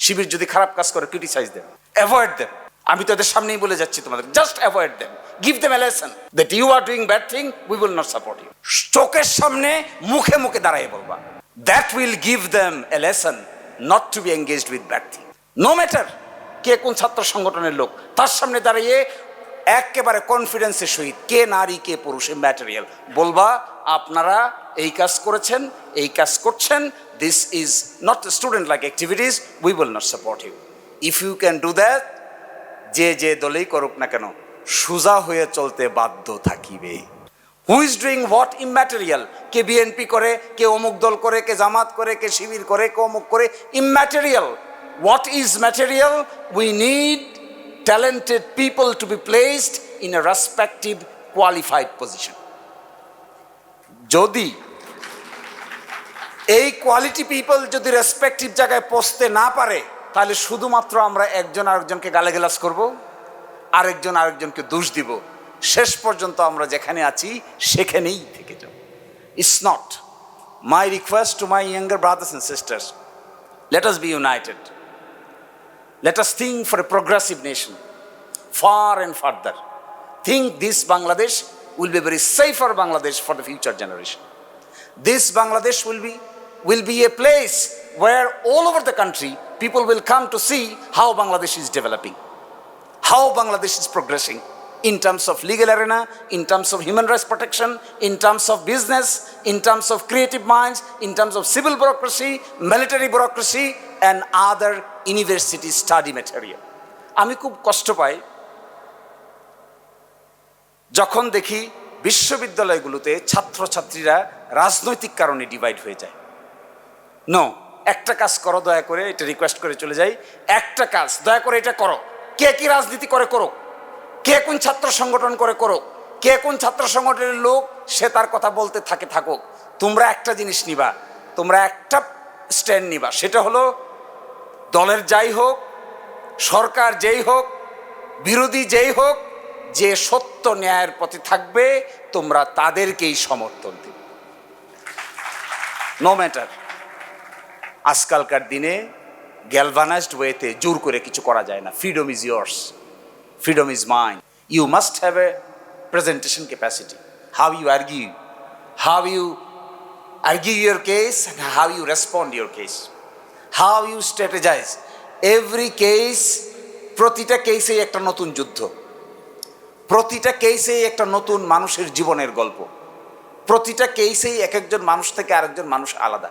শিবির যদি খারাপ কাজ করে ক্রিটিসাইজ দেম, অ্যাভয়েড দেম। আমি তো এদের সামনেই বলে যাচ্ছি তোমাদের, just avoid them, give them a lesson that you are doing bad thing, we will not support you. চোখের সামনে মুখে মুখে দাঁড়ায় বলবা, that will give them a lesson not to be engaged with bad thing. No matter কে কোন ছাত্র সংগঠনের লোক, তার সামনে দাঁড়িয়ে একেবারে কনফিডেন্সের সহিত কে নারী কে পুরুষ ম্যাটেরিয়াল বলবা, আপনারা এই কাজ করেছেন, এই কাজ করছেন, this is not student like activities, we will not support you. If you can do that, যে দলেই করুক না কেন সোজা হয়ে চলতে বাধ্য থাকিবে। Who is doing what immaterial, K BNP করে, কে অমুক দল করে, কে জামাত করে, কে শিবির করে, কে অমুক করে, immaterial. What is material? We need talented people to be placed in a respective qualified position. যদি এই কোয়ালিটি পিপল যদি রেসপেক্টিভ জায়গায় পৌঁছতে না পারে, তাহলে শুধুমাত্র আমরা একজন আরেকজনকে গালাগালাজ করব, আরেকজন আরেকজনকে দোষ দিব, শেষ পর্যন্ত আমরা যেখানে আছি সেখানেই থেকে যাব। It's not my request to my younger brothers and sisters, let us be united. Let us think for a progressive nation, far and further. Think this Bangladesh will be a very safer Bangladesh for the future generation. This Bangladesh will be a place where all over the country people will come to see how Bangladesh is developing, how Bangladesh is progressing in terms of legal arena, in terms of human rights protection, in terms of business, in terms of creative minds, in terms of civil bureaucracy, military bureaucracy, and other university study material. আমি খুব কষ্ট পাই যখন দেখি বিশ্ববিদ্যালয়গুলোতে ছাত্রছাত্রীরা রাজনৈতিক কারণে divide হয়ে যায়। নো, একটা কাজ করো দয়া করে, এটা রিকোয়েস্ট করে চলে যাই, একটা কাজ দয়া করে এটা করো। কে কি রাজনীতি করে করুক, কে কোন ছাত্র সংগঠন করে করুক, কে কোন ছাত্র সংগঠনের লোক সে তার কথা বলতে থাকুক, তোমরা একটা জিনিস নিবা, তোমরা একটা স্ট্যান্ড নিবা, সেটা হলো দলের যাই হোক, সরকার যেই হোক, বিরোধী যেই হোক, যে সত্য ন্যায়ের পথে থাকবে তোমরা তাদেরকেই সমর্থন দিবে। No matter. আজকালকার দিনে গ্যালভানাইজড ওয়েতে জোর করে কিছু করা যায় না। Freedom is years, freedom is mine. You must have a presentation capacity. How you argue your case and how you respond your case. How you strategize. Every case, প্রতিটা কেসে একটা নতুন যুদ্ধ, প্রতিটা কেসে একটা নতুন মানুষের জীবনের গল্প, প্রতিটা কেসেই এক একজন মানুষ থেকে আরেকজন মানুষ আলাদা।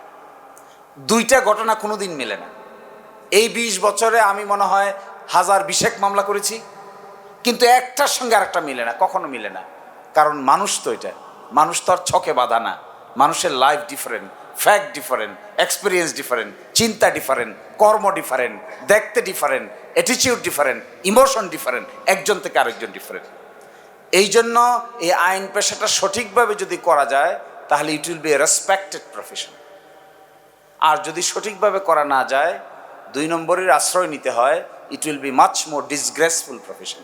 দুইটা ঘটনা কোনোদিন মেলে না। এই 20 বছরে আমি মনে হয় 1020 মামলা করেছি, কিন্তু একটার সঙ্গে আরেকটা মিলে না, কখনো মিলে না। কারণ মানুষ তো এটা, মানুষ তো আর ছকে বাঁধা না। মানুষের life different, fact different, experience different, চিন্তা ডিফারেন্ট, কর্ম ডিফারেন্ট, দেখতে different, attitude different, emotion different, একজন থেকে আরেকজন ডিফারেন্ট। এই জন্য এই আইন পেশাটা সঠিকভাবে যদি করা যায় তাহলে it will be a respected profession. আর যদি সঠিকভাবে করা না যায়, 2 নম্বরের আশ্রয় নিতে হয়, ইট will B much more disgraceful profession.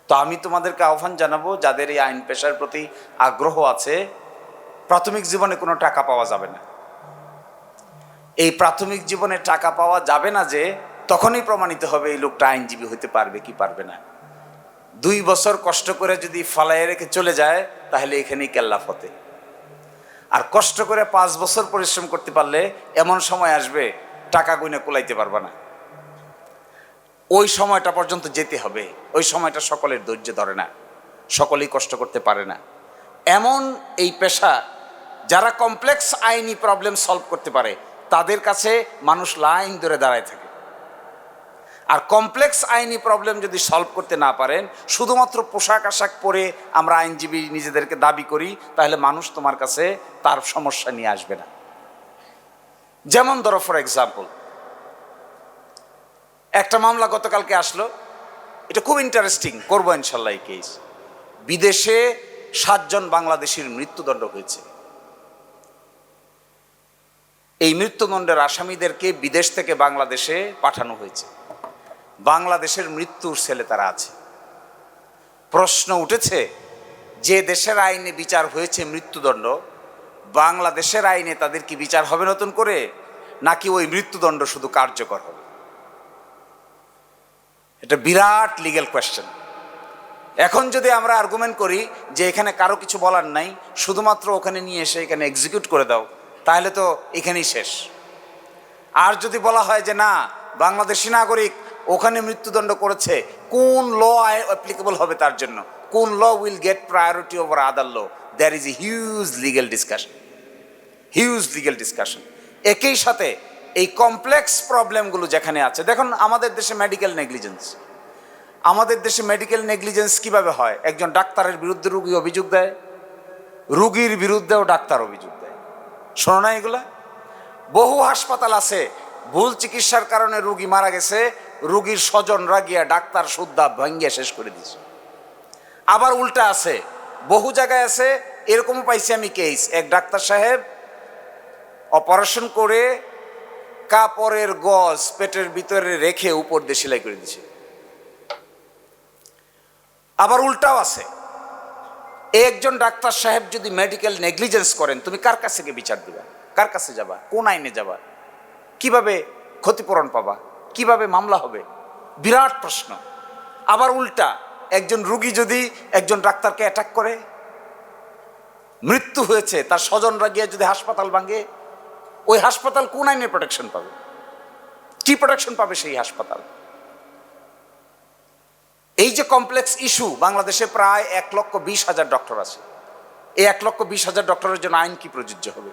তো আমি তোমাদেরকে আহ্বান জানাবো, যাদের এই আইন পেশার প্রতি আগ্রহ আছে, প্রাথমিক জীবনে কোনো টাকা পাওয়া যাবে না। এই প্রাথমিক জীবনে টাকা পাওয়া যাবে না যে তখনই প্রমাণিত হবে এই লোকটা আইনজীবী হতে পারবে কি পারবে না। 2 বছর কষ্ট করে যদি ফালাইয়ে রেখে চলে যায় তাহলে এখানেই কেল্লা ফতে। আর কষ্ট করে 5 বছর পরিশ্রম করতে পারলে এমন সময় আসবে টাকা গুনে কুলাইতে পারবে না। ওই সময়টা পর্যন্ত যেতে হবে। ওই সময়টা সকলের ধৈর্য ধরে না, সকলেই কষ্ট করতে পারে না। এমন এই পেশা, যারা কমপ্লেক্স আইনি প্রবলেম সলভ করতে পারে তাদের কাছে মানুষ লাইন ধরে দাঁড়ায় থাকে। আর কমপ্লেক্স আইনি প্রবলেম যদি সলভ করতে না পারেন, শুধুমাত্র পোশাক আশাক পরে আমরা আইনজীবী নিজেদেরকে দাবি করি, তাহলে মানুষ তোমার কাছে তার সমস্যা নিয়ে আসবে না। যেমন ধরো ফর এক্সাম্পল, একটা মামলা গতকালকে আসলো, এটা খুব ইন্টারেস্টিং, করবো ইনশাল্লাহ এই কেস। বিদেশে 7 জন বাংলাদেশির মৃত্যুদণ্ড হয়েছে। এই মৃত্যুদণ্ডের আসামিদেরকে বিদেশ থেকে বাংলাদেশে পাঠানো হয়েছে। বাংলাদেশের মৃত্যুর ছেলে তারা আছে। প্রশ্ন উঠেছে, যে দেশের আইনে বিচার হয়েছে মৃত্যুদণ্ড, বাংলাদেশের আইনে তাদের কি বিচার হবে নতুন করে, নাকি ওই মৃত্যুদণ্ড শুধু কার্যকর হবে? এটা বিরাট লিগ্যাল কোয়েশ্চেন। এখন যদি আমরা আর্গুমেন্ট করি যে এখানে কারো কিছু বলার নাই, শুধুমাত্র ওখানে নিয়ে এসে এখানে এক্সিকিউট করে দাও, তাহলে তো এখানেই শেষ। আর যদি বলা হয় যে না, বাংলাদেশি নাগরিক ওখানে মৃত্যুদণ্ড করেছে, কোন ল অ্যাপ্লিকেবল হবে তার জন্য, কোন law will get priority over other law, there is a huge legal discussion, huge legal discussion. একই সাথে এই কমপ্লেক্স প্রবলেমগুলো যেখানে আছে, দেখুন আমাদের দেশে মেডিকেল নেগলিজেন্স, আমাদের দেশে মেডিকেল নেগলিজেন্স কিভাবে হয়? একজন ডাক্তারের বিরুদ্ধে রুগী অভিযোগ দেয়, রুগীর বিরুদ্ধেও ডাক্তার অভিযোগ দেয়। শোনো না এগুলা? বহু হাসপাতাল আছে ভুল চিকিৎসার কারণে রুগী মারা গেছে, রুগীর স্বজনরা গিয়া ডাক্তার সুদ্ধা ভাঙ্গিয়া শেষ করে দিয়েছে। আবার উল্টা আছে, বহু জায়গায় আছে এরকমও পাইছি আমি কেস, এক ডাক্তার সাহেব অপারেশন করে কাপড়ের গজ পেটের ভিতরে রেখে উপর দিয়ে সেলাই করে দিছে। আবার উল্টাও আছে, একজন ডাক্তার সাহেব যদি মেডিকেল নেগলিজেন্স করেন, তুমি কার কাছে গিয়ে বিচার দিবা? কার কাছে যাবা? কোন আইনে যাবা? কিভাবে ক্ষতিপূরণ পাবা? কিভাবে মামলা হবে? বিরাট প্রশ্ন। আবার উল্টা, একজন রুগী যদি একজন ডাক্তারকে অ্যাটাক করে, মৃত্যু হয়েছে, তার স্বজনরা গিয়ে যদি হাসপাতাল ভাঙে, ওই হাসপাতাল কোন আইনে প্রোটেকশন পাবে? কি প্রোটেকশন পাবে সেই হাসপাতাল? এই যে কমপ্লেক্স ইস্যু, বাংলাদেশে প্রায় 1,20,000 ডক্টর আছে। এই 1,20,000 ডক্টরের জন্য আইন কি প্রযোজ্য হবে?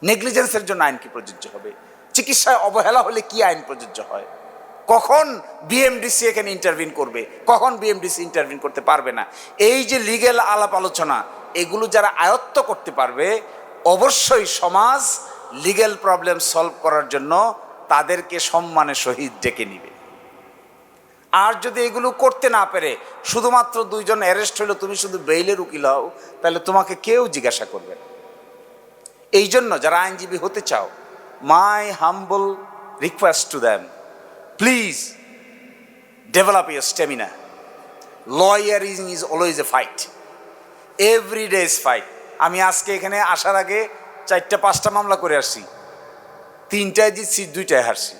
নেগলিজেন্সের জন্য আইন কি প্রযোজ্য হবে? চিকিৎসায় অবহেলা হলে কি আইন প্রযোজ্য হয়? কখন বিএমডিসি এখানে ইন্টারভিন করবে, কখন বিএমডিসি ইন্টারভিন করতে পারবে না? এই যে লিগ্যাল আলাপ আলোচনা, এগুলো যারা আয়ত্ত করতে পারবে, অবশ্যই সমাজ লিগ্যাল প্রবলেম সলভ করার জন্য তাদেরকে সম্মানের সহিত ডেকে নিবে। আর যদি এগুলো করতে না পেরে শুধুমাত্র 2 জন অ্যারেস্ট হলো, তুমি শুধু বেইলের উকিল হও, তাহলে তোমাকে কেউ জিজ্ঞাসা করবে না। এই জন্য যারা আইনজীবী হতে চাও, my humble request to them, please develop your stamina. Lawyering is always a fight, every day is fight. আমি আজকে এখানে আসার আগে 4-5টা মামলা করে আসছি, 3টায় জিতছি, 2টায় হারছি।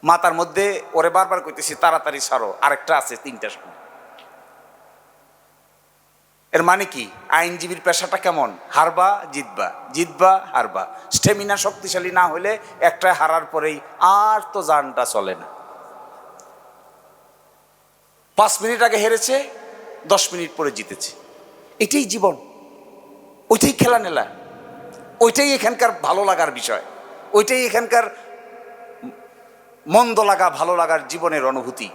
মাথার মধ্যে ওরে বারবার কইতেছি তাড়াতাড়ি ছাড়ো, আরেকটা আছে 3টার সময়। এর মানে কি? আইনজীবীর পেশাটা কেমন? হারবা জিতবা, জিতবা হারবা। স্টেমিনা শক্তিশালী না হলে একটা হারার পরেই আর তো জানটা চলে না। 5 মিনিট আগে হেরেছে, 10 মিনিট পরে জিতেছে। এটাই জীবন, ওইটাই খেলা নেলা, ওইটাই এখানকার ভালো লাগার বিষয়, ওইটাই এখানকার মন্দ লাগা ভালো লাগার জীবনের অনুভূতি।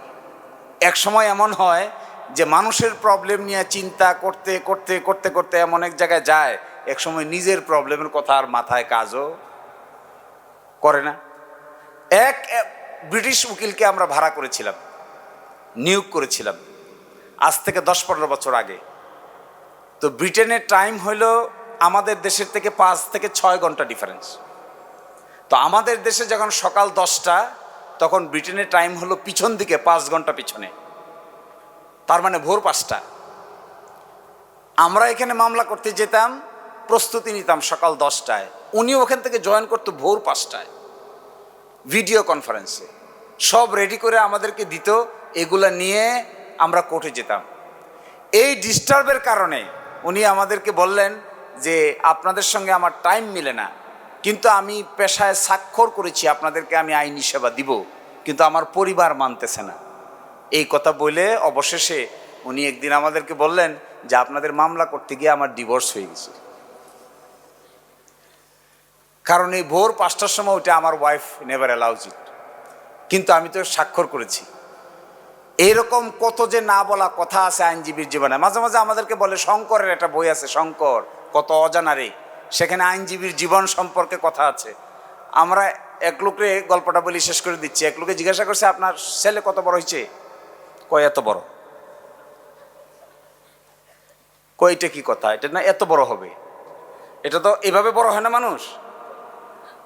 এক সময় এমন হয় যে মানুষের প্রবলেম নিয়ে চিন্তা করতে করতে করতে করতে এমন এক জায়গায় যায়, এক সময় নিজের প্রবলেমের কথা আর মাথায় কাজও করে না। এক ব্রিটিশ উকিলকে আমরা ভাড়া করেছিলাম, নিয়োগ করেছিলাম আজ থেকে 10-15 বছর আগে। তো ব্রিটেনের টাইম হইল আমাদের দেশের থেকে 5 থেকে 6 ঘন্টা ডিফারেন্স। তো আমাদের দেশে যখন সকাল 10টা, তখন ব্রিটেনের টাইম হলো পিছন দিকে 5 ঘন্টা পিছনে, তার মানে ভোর 5টা। আমরা এখানে মামলা করতে যেতাম, প্রস্তুতি নিতাম সকাল 10টায়, উনি ওখান থেকে জয়েন করতো ভোর 5টায়, ভিডিও কনফারেন্সে সব রেডি করে আমাদেরকে দিত, এগুলা নিয়ে আমরা কোর্টে যেতাম। এই ডিস্টার্বের কারণে উনি আমাদেরকে বললেন যে আপনাদের সঙ্গে আমার টাইম মিলে না, কিন্তু আমি পেশায় স্বাক্ষর করেছি আপনাদেরকে আমি আইনি সেবা দিব, কিন্তু আমার পরিবার মানতেছে না। এই কথা বলে অবশেষে উনি একদিন আমাদেরকে বললেন যে আপনাদের মামলা করতে গিয়ে আমার ডিভোর্স হয়ে গেছে। কারণ এই ভোর 5টার সময় ওইটা আমার ওয়াইফ নেভার অ্যালাউজ ইট, কিন্তু আমি তো স্বাক্ষর করেছি। এরকম কত যে না বলা কথা আছে আইনজীবীর জীবনে। মাঝে মাঝে আমাদেরকে বলে শঙ্করের একটা বই আছে, শঙ্কর কত অজানারে, সেখানে আইনজীবীর জীবন সম্পর্কে কথা আছে। আমরা এক লোকরে গল্পটা বলি শেষ করে দিচ্ছি। এক লোকে জিজ্ঞাসা করছে আপনার ছেলে কত বড় হয়েছে? কয় এত বড়। কয়টা কি কথা, এটা না এত বড় হবে, এটা তো এইভাবে বড় হয় না মানুষ,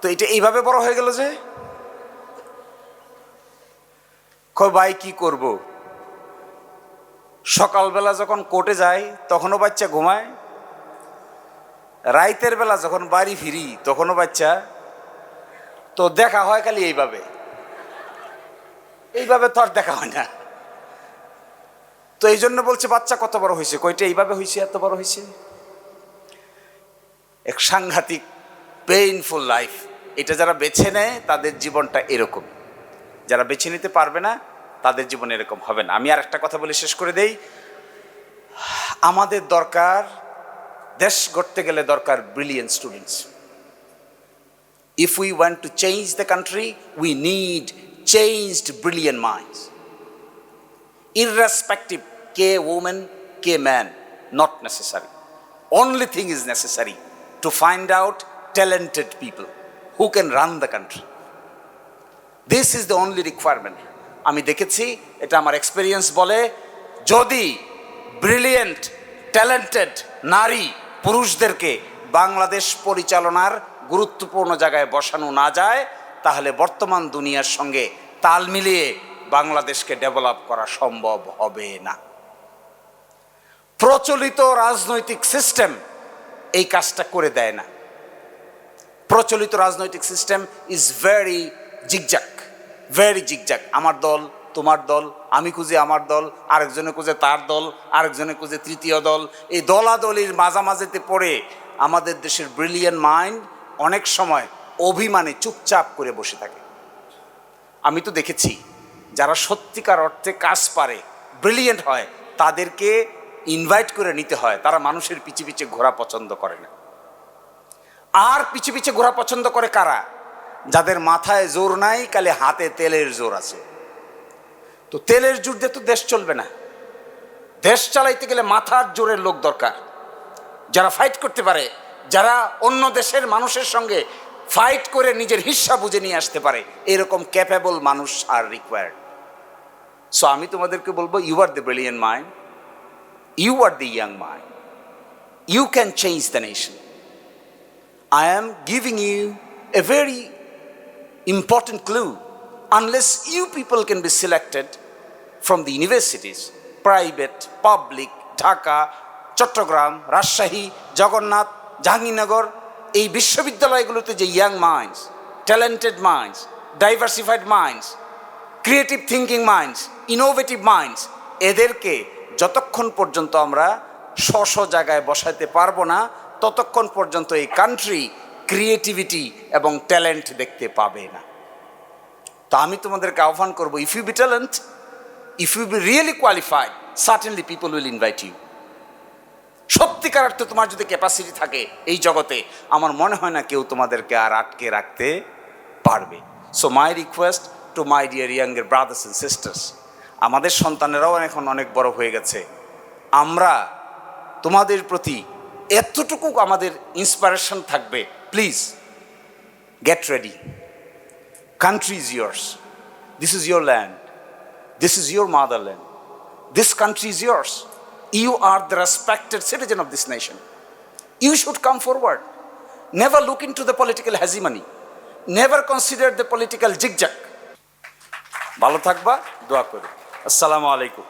তো এটা এইভাবে বড় হয়ে গেল যে। কয় ভাই কি করব, সকালবেলা যখন কোর্টে যাই তখনও বাচ্চা ঘুমায়, রাইতের বেলা যখন বাড়ি ফিরি তখনও বাচ্চা, তো দেখা হয় খালি এইভাবে। এইভাবে তো আর দেখা হয় না। তো এই জন্য বলছে বাচ্চা কত বড় হয়েছে, কইটা এইভাবে হয়েছে, এত বড় হয়েছে। এক সাংঘাতিক পেইনফুল লাইফ। এটা যারা বেছে নেয় তাদের জীবনটা এরকম, যারা বেছে নিতে পারবে না তাদের জীবন এরকম হবে না। আমি আর একটা কথা বলে শেষ করে দেই, আমাদের দরকার, দেশ গড়তে গেলে দরকার brilliant students. If we want to change the country, we need changed brilliant minds. Irrespective, ke woman, ke man, not necessary. Only thing is necessary to find out talented people who can run the country. This is the only requirement. আমি দেখেছি, এটা আমার experience বলে, যদি brilliant talented নারী পুরুষদেরকে বাংলাদেশ পরিচালনার গুরুত্বপূর্ণ জায়গায় বসানো না যায়, তাহলে বর্তমান দুনিয়ার সঙ্গে তাল মিলিয়ে বাংলাদেশকে ডেভেলপ করা সম্ভব হবে না। প্রচলিত রাজনৈতিক সিস্টেম এই কাজটা করে দেয় না। প্রচলিত রাজনৈতিক system is very zigzag, very zigzag. আমার দল, তোমার দল, আমি খুঁজে আমার দল, আরেকজনে খুঁজে তার দল, আরেকজনে খুঁজে তৃতীয় দল। এই দলাদলির মাঝামাঝিতে পড়ে আমাদের দেশের ব্রিলিয়েন্ট মাইন্ড অনেক সময় অভিমানে চুপচাপ করে বসে থাকে। আমি তো দেখেছি যারা সত্যিকার অর্থে কাজ পারে, ব্রিলিয়েন্ট হয়, তাদেরকে ইনভাইট করে নিতে হয়। তারা মানুষের পিছে পিছে ঘোরা পছন্দ করে না। আর পিছে পিছে ঘোরা পছন্দ করে কারা? যাদের মাথায় জোর নাই, কালে হাতে তেলের জোর আছে। তো তেলের জোর দিয়ে তো দেশ চলবে না। দেশ চালাইতে গেলে মাথার জোরের লোক দরকার, যারা ফাইট করতে পারে, যারা অন্য দেশের মানুষের সঙ্গে ফাইট করে নিজের হিস্সা বুঝে নিয়ে আসতে পারে। এরকম ক্যাপেবল মানুষ আর রিকোয়ার্ড। সো আমি তোমাদেরকে বলবো, you are the brilliant mind, you are the young mind, you can change the nation. I am giving you a very important clue. Unless you people can be selected from the universities, private, public, Dhaka, Chattogram, Rajshahi, Jagannath, Jahangirnagar, এই বিশ্ববিদ্যালয়গুলোতে যে young minds, talented minds, diversified minds, creative thinking minds, innovative minds, এদেরকে যতক্ষণ পর্যন্ত আমরা স্ব জায়গায় বসাতে পারবো না, ততক্ষণ পর্যন্ত এই কান্ট্রি ক্রিয়েটিভিটি এবং ট্যালেন্ট দেখতে পাবে না। তা আমি তোমাদেরকে আহ্বান করবো, if you be talent, if you be really qualified, certainly people will invite you. সত্যিকার অর্থে তোমার যদি ক্যাপাসিটি থাকে এই জগতে, আমার মনে হয় না কেউ তোমাদেরকে আর আটকে রাখতে পারবে। So my request to my dear younger brothers and sisters, আমাদের সন্তানেরাও এখন অনেক বড় হয়ে গেছে। আমরা তোমাদের প্রতি এতটুকু আমাদের ইন্সপিরেশন থাকবে, please get ready. Country is years, this is your land, this is your motherland, this country is years. You are the respected citizen of this nation. You should come forward. Never look into the political hegemony. Never consider the political zigzag. ভালো থাকবা, দোয়া করি। আসসালামু আলাইকুম।